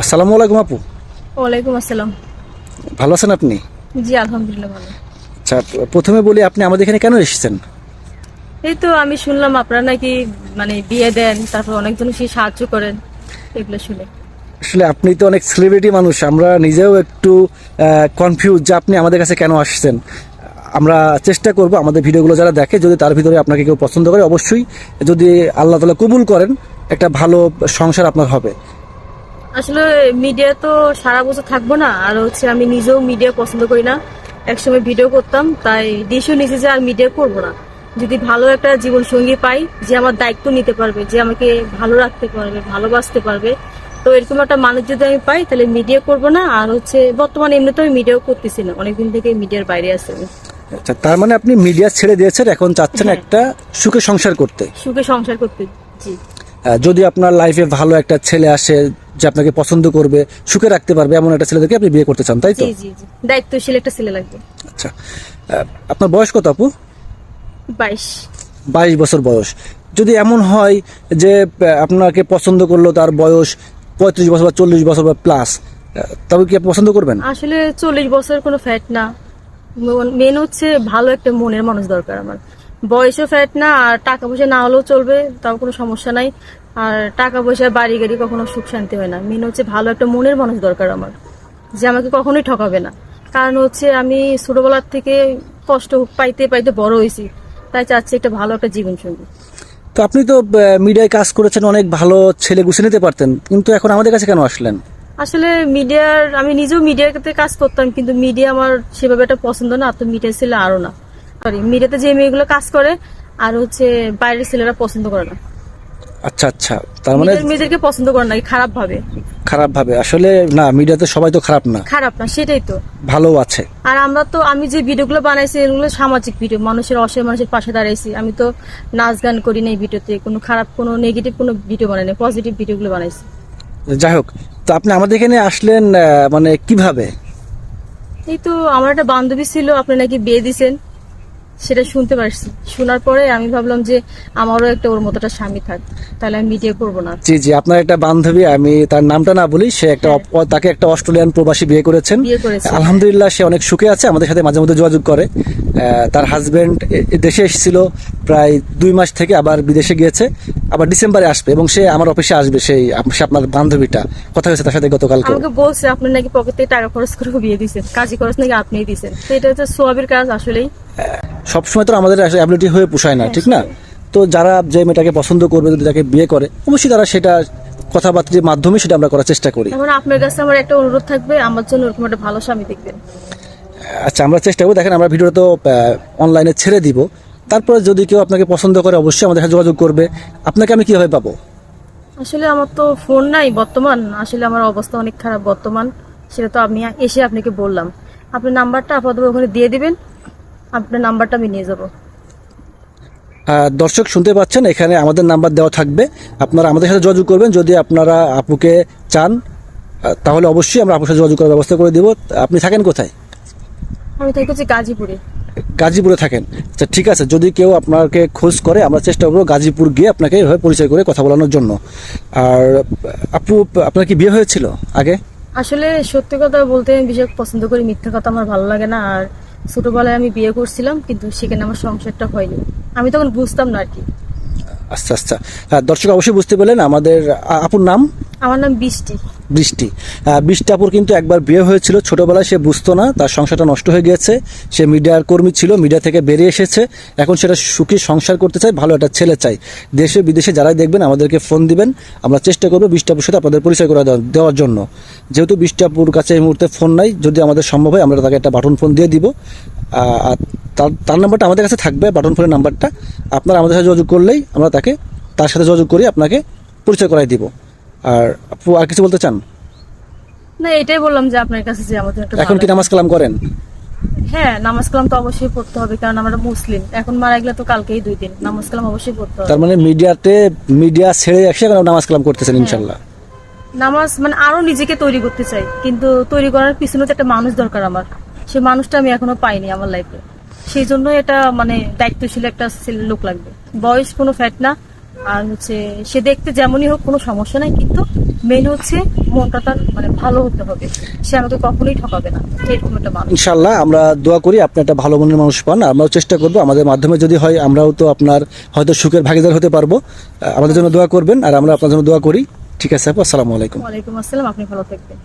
আসসালামু আলাইকুম আপু। ওয়ালাইকুম আসসালাম। ভালো আছেন আপনি? জি আলহামদুলিল্লাহ ভালো। আচ্ছা, প্রথমে বলি আপনি আমাদের এখানে কেন এসেছেন? এই তো আমি শুনলাম আপনারা নাকি বিয়ে দেন, তারপর অনেকজন সে সাহায্য করেন, এগুলো শুনে। আসলে আপনি তো অনেক সেলিব্রিটি মানুষ, আমরা নিজেও একটু কনফিউজ যে আপনি আমাদের কাছে কেন আসছেন। আমরা চেষ্টা করব আমাদের ভিডিওগুলো যারা দেখে, যদি তার ভিতরে আপনাকে কেউ পছন্দ করে, অবশ্যই যদি আল্লাহ তাআলা কবুল করেন একটা ভালো সংসার আপনার হবে। আসলে মিডিয়া তো সারা বছর থাকবো না, আর হচ্ছে আমি নিজেও মিডিয়া পছন্দ করি না। একসময় ভিডিও করতাম, তাই ডিসিশন নিয়েছি যে আর মিডিয়া করবো না। যদি ভালো একটা জীবন সঙ্গী পাই, যে আমার দায়িত্ব নিতে পারবে, যে আমাকে ভালো রাখতে পারবে, ভালোবাসতে পারবে, তো এরকম একটা মানুষ যদি আমি পাই, তাহলে মিডিয়া করবো না। আর হচ্ছে বর্তমানে এমনিতেও আমি মিডিয়াও করতেছি না, অনেকদিন থেকে মিডিয়ার বাইরে আছে আমি। আচ্ছা, তার মানে আপনি মিডিয়া ছেড়ে দিয়েছেন, এখন চাচ্ছেন হ্যাঁ। একটা সুখে সংসার করতে। সুখে সংসার করতে। জি। যদি আপনার লাইফে ভালো একটা ছেলে আসে যে আপনাকে পছন্দ করবে, সুখে রাখতে পারবে, এমন একটা ছেলেদেরকে আপনি বিয়ে করতে চান, তাই তো? জি জি জি, দায়িত্বশীল একটা ছেলে লাগবে। আচ্ছা, আপনার বয়স কত আপু? 22। 22 বছর বয়স। যদি এমন হয় যে আপনাকে পছন্দ করলো, তার বয়স 35 বছর বা 40 বছর বা প্লাস, তবে কি আপনি পছন্দ করবেন? আসলে 40 বছর কোনো ফ্যাট না, মেন হচ্ছে ভালো একটা মনের মানুষ দরকার আমার। বয়সও ফ্যাট না, আর টাকা পয়সা না হলেও চলবে, তাও কোনো সমস্যা নাই। আর টাকা পয়সা বাড়ি গাড়ি কখনো সুখ শান্তি হয় না, মেন হচ্ছে ভালো একটা মনের মানুষ দরকার আমার, যে আমাকে কখনোই ঠকাবে না। কারণ হচ্ছে আমি ছোটবেলার থেকে কষ্ট পাইতে পাইতে বড় হয়েছি, তাই চাচ্ছি একটা ভালো একটা জীবন সঙ্গী। তো আপনি তো মিডিয়ায় কাজ করেছেন, অনেক ভালো ছেলে গুছিয়ে নিতে পারতেন, কিন্তু এখন আমাদের কাছে কেন আসলেন? আসলে মিডিয়ার, আমি নিজেও মিডিয়াতে কাজ করতাম, কিন্তু মিডিয়া আমার সেভাবে একটা পছন্দ না, তো মিডিয়া ছিল আরো না। সরি, মিডিয়াতে যে মেয়েগুলো কাজ করে আর হচ্ছে বাইরের ছেলেরা পছন্দ করে না। আচ্ছা আচ্ছা, তার মানে মিডিয়ার মেয়েদেরকে পছন্দ করে না, খারাপ ভাবে। খারাপ ভাবে? আসলে না, মিডিয়াতে সবাই তো খারাপ না, খারাপ না, সেটাই তো। ভালো আছে। আর আমি যে ভিডিওগুলো বানাইছি, এগুলো সামাজিক ভিডিও, মানুষের অসহায় মানুষের পাশে দাঁড়াইছি। আমি তো নাচ গান করি না এই ভিডিওতে, কোনো খারাপ কোনো নেগেটিভ কোনো ভিডিও বানাই না, পজিটিভ ভিডিওগুলো বানাইছি। যাই হোক, তো আপনি আমাদের এখানে আসলেন মানে কিভাবে? এই তো আমার একটা বান্ধবী ছিল, আপনি নাকি বিয়ে দিছেন, সেটা শুনতে পারছি। শোনার পরে আমি ভাবলাম যে আমারও একটা ওর মতো একটা স্বামী থাক, তাহলে আমি মিডিয়া করবো না। জি জি, আপনার একটা বান্ধবী, আমি তার নামটা না বলি, সে একটা তাকে একটা অস্ট্রেলিয়ান প্রবাসী বিয়ে করেছেন। বিয়ে করেছে। আলহামদুলিল্লাহ, সে অনেক সুখে আছে, আমাদের সাথে মাঝে মধ্যে যোগাযোগ করে। তার হাজবেন্ড দেশে এসেছিল প্রায় 2 মাস থেকে, আবার বিদেশে গিয়েছে, আবার ডিসেম্বরে আসবে, এবং সে আমার অফিসে আসবে। সে আপনার বান্ধবীটা, কথা হয়েছে তার সাথে গতকালকে। আমাকে বলছে আপনি নাকি পকেট থেকে টাকা খরচ করে বিয়ে দিচ্ছেন, কাজী খরচ নাকি আপনিই দিচ্ছেন। তো এটা হচ্ছে সোয়াবের কাজ আসলেই। সবসময় তো আমাদের অ্যাবিলিটি হয়ে পোষায় না, ঠিক না? তো যারা যে মেয়েটাকে পছন্দ করবে, যদি তাকে বিয়ে করে, অবশ্যই তারা সেটা কথাবার্তার মাধ্যমে সেটা আমরা করার চেষ্টা করি। এখন আপনার কাছে আমার একটা অনুরোধ থাকবে, আমার জন্য ওরকম একটা ভালো স্বামী দেখবেন। আচ্ছা, আমরা চেষ্টা করবো। দেখেন, আমরা ভিডিওটা তো অনলাইনে ছেড়ে দিব, তারপরে যদি কেউ আপনাকে পছন্দ করে, অবশ্যই আমাদের সাথে যোগাযোগ করবে। আপনাকে আমি কিভাবে পাবো? আসলে আমার তো ফোন নাই বর্তমান, আসলে আমার অবস্থা অনেক খারাপ বর্তমান, সেটা তো আমি এসে আপনাকে বললাম। আপনার নাম্বারটা আপাতত ওখানে দিয়ে দিবেন, আপনার নাম্বারটা আমি নিয়ে যাব। দর্শক শুনতে পাচ্ছেন, এখানে আমাদের নাম্বার দেওয়া থাকবে, আপনারা আমাদের সাথে যোগাযোগ করবেন। যদি আপনারা আপুকে চান, তাহলে অবশ্যই আমরা আপুর সাথে যোগাযোগ করার ব্যবস্থা করে দিব। আপনি থাকেন কোথায়? আমি থাকি হচ্ছে গাজীপুরে। গাজীপুরে থাকেন? আচ্ছা, ঠিক আছে। যদি কেউ আপনাকে খোঁজ করে, আমরা চেষ্টা করবো গাজীপুর গিয়ে আপনাকে এভাবে পরিচয় করে কথা বলানোর জন্য। আর আপু, আপনার কি বিয়ে হয়েছিল আগে? আসলে সত্যি কথা বলতে আমি বেশি পছন্দ করি, মিথ্যা কথা আমার ভালো লাগে না। আর ছোটবেলায় আমি বিয়ে করছিলাম, কিন্তু সেখানে আমার সংসারটা হয়নি, আমি তখন বুঝতাম না আর কি। আচ্ছা আচ্ছা, দর্শক অবশ্যই বুঝতে পারলেন। আমাদের আপুর নাম? আমার নাম বৃষ্টি। বৃষ্টি। বৃষ্টি আপুর কিন্তু একবার বিয়ে হয়েছিল ছোটবেলায়, সে বুঝতো না, তার সংসারটা নষ্ট হয়ে গিয়েছে। সে মিডিয়ার কর্মী ছিল, মিডিয়া থেকে বেরিয়ে এসেছে, এখন সেটা সুখী সংসার করতে চায়, ভালো একটা ছেলে চাই। দেশে বিদেশে যারাই দেখবেন আমাদেরকে ফোন দিবেন, আমরা চেষ্টা করবো বৃষ্টি আপুর সাথে আপনাদের পরিচয় করে দেওয়ার জন্য। যেহেতু বৃষ্টি আপুর কাছে এই মুহূর্তে ফোন নাই, যদি আমাদের সম্ভব হয় আমরা তাকে একটা বাটন ফোন দিয়ে দিব। আর তার নাম্বারটা আমাদের কাছে থাকবে, বাটন ফোনের নাম্বারটা। আপনারা আমাদের সাথে যোগাযোগ করলেই আমরা তার সাথে যোগাযোগ করে আপনাকে পরিচয় করাই দিব। আর আপু, আর কিছু বলতে চান? না, এটাই বললাম যে আপনার কাছে যে আমাদের একটা এখন কি নামাজ কালাম করেন? হ্যাঁ, নামাজ কালাম তো অবশ্যই পড়তে হবে, কারণ আমরা মুসলিম। এখন মারা গেলে তো কালকেই 2 দিন, নামাজ কালাম অবশ্যই পড়তে হবে। তার মানে মিডিয়া ছেড়ে এসে এখন নামাজ কালাম করতেছেন ইনশাল্লাহ? নামাজ আরো নিজেকে তৈরি করতে চাই, কিন্তু তৈরি করার পিছনে তো একটা মানুষ দরকার আমার। সেই মানুষটা আমি এখনো পাইনি আমার লাইফে। সেই জন্য এটা দায়িত্বশীল একটা লোক লাগবে। বয়স কোনো ফ্যাট না, আর হচ্ছে সে দেখতে যেমনই হোক কোনো সমস্যা নাই, কিন্তু মেন হচ্ছে মনটা তার মানে ভালো হতে হবে, সে আমাকে কখনোই ঠকাবে না, এরকম একটা মানুষ। ইনশাল্লাহ আমরা দোয়া করি আপনি একটা ভালো মনের মানুষ পান। আমরাও চেষ্টা করবো আমাদের মাধ্যমে যদি হয় আমরাও তো আপনার হয়তো সুখের ভাগীদার হতে পারবো। আমাদের জন্য দোয়া করবেন আর আমরা আপনার জন্য দোয়া করি। ঠিক আছে আপু, আসসালামু আলাইকুম। ওয়ালাইকুম আসসালাম, আপনি ভালো থাকবেন।